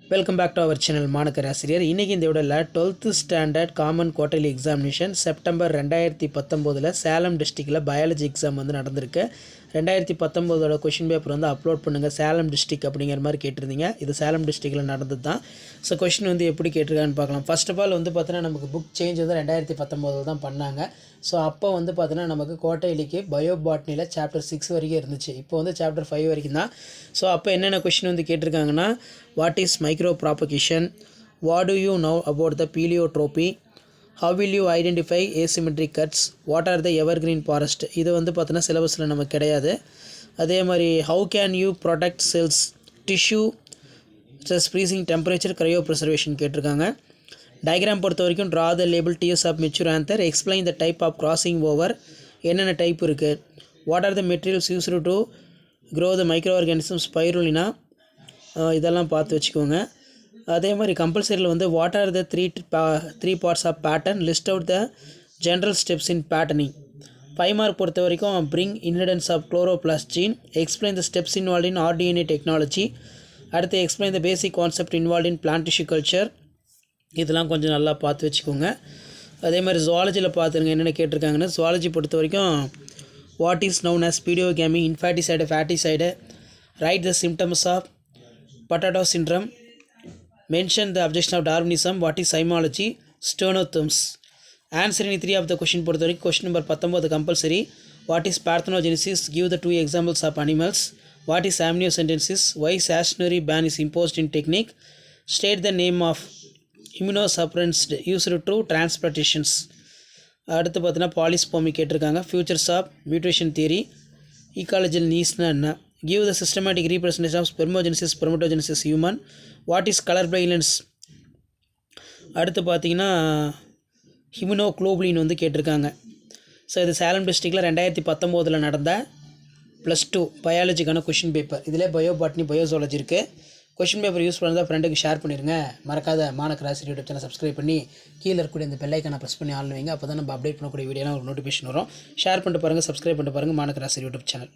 Welcome back to our channel மாணக்கர் ஆசிரியர். இன்றைக்கி இந்த விடல 12th standard common quarterly examination September 2019 Salem டிஸ்ட்ரிக்டில் பயாலஜி எக்ஸாம் வந்து நடந்திருக்கு. 2019 கொஷின் பேப்பர் வந்து அப்லோட் பண்ணுங்கள் சேலம் டிஸ்ட்ரிக் அப்படிங்கிற மாதிரி கேட்டிருந்தீங்க. இது சேலம் டிஸ்ட்ரிக்டில் நடந்தது தான். ஸோ கொஷின் வந்து எப்படி கேட்டிருக்கான்னு பார்க்கலாம். ஃபர்ஸ்ட் ஆஃப் ஆல் வந்து பார்த்தீங்கன்னா நமக்கு புக் சேஞ்ச் வந்து 2019 தான் பண்ணாங்க. ஸோ அப்போ வந்து பார்த்தீங்கன்னா நமக்கு குவார்டர்லிக்கு பயோபாட்னியில் சாப்டர் 6 வரைக்கும் இருந்துச்சு. இப்போ வந்து சாப்டர் 5 வரைக்கும் தான். ஸோ அப்போ என்னென்ன கொஷின் வந்து கேட்டிருக்காங்கன்னா, what is micro propagation, what do you know about the pleiotropy, how will you identify asymmetric cuts, what are the evergreen forest. இது வந்து பார்த்தீங்கன்னா சிலபஸில் நமக்கு கிடையாது. அதே மாதிரி how can you protect cells, tissue, stress freezing temperature, cryo preservation கேட்டிருக்காங்க. Diagram பொறுத்த வரைக்கும் draw the label tiers of mature anther, explain the type of crossing over, என்னென்ன டைப் இருக்குது, what are the materials used to grow the microorganisms spirulina, இதெல்லாம் பார்த்து வச்சுக்கோங்க. அதே மாதிரி கம்பல்சரியில் வந்து what are the three parts of pattern, list out the general steps in patterning. 5 mark பொறுத்த வரைக்கும் bring inheritance of chloroplast gene, explain the steps involve in rDNA technology, அடுத்து explain the basic concept involve in plant tissue culture. இதெல்லாம் கொஞ்சம் நல்லா பார்த்து வச்சுக்கோங்க. அதே மாதிரி ஜுவாலஜியில் பார்த்துருங்க என்னென்ன கேட்டிருக்காங்கன்னா, ஜுவாலஜி பொறுத்த வரைக்கும் what is known as pedogamy, infanticide, foeticide, write the symptoms of Patau syndrome, mention the objection of Darwinism, what is zymology, stenotherms. Answer in 3 of the question பொறுத்த வரைக்கும் question number 19 compulsory. What is parthenogenesis, give the 2 examples of animals. What is amniocentesis, why stationary ban is imposed in technique. State the name of immunosuppressants used to transplantations. அடுத்து பார்த்தீங்கன்னா பாலிஸ்போமி கேட்டிருக்காங்க. Features of mutation theory, ஈகாலஜில் நீஸ்னா என்ன, give the systematic representation of spermogenesis, spermatogenesis, human. What is color blindness. அடுத்து பார்த்தீங்கன்னா haemoglobin வந்து கேட்டிருக்காங்க. So இது சேலம் டிஸ்ட்ரிக்டில் 2019 நடந்த +2 பயாலஜிக்கான கொஷின் பேப்பர். இதில் பயோபாட்னி, பயோசாலஜி இருக்குது. கொஷின் பேப்பர் யூஸ் பண்ணால் ஃப்ரெண்டுக்கு ஷேர் பண்ணிடுங்க. மறக்காத மாணக்கர் ஆசிரியர் யூடியூப் சேனல் சப்ஸ்கிரைப் பண்ணி கீழே இருக்கக்கூடிய இந்த பெல் ஐக்கானை ப்ரெஸ் பண்ணி ஆள் வைங்க. அப்போ தான் நம்ம அப்டேட் பண்ணக்கூடிய வீடியோலாம் ஒரு நோட்டிஃபிகேஷன் வரும். ஷேர் பண்ணிட்டு பாருங்கள், சப்ஸ்கிரைப் பண்ணிட்டு பாருங்கள் மாணக்கர் ஆசிரியர் யூடியூப் சேனல்.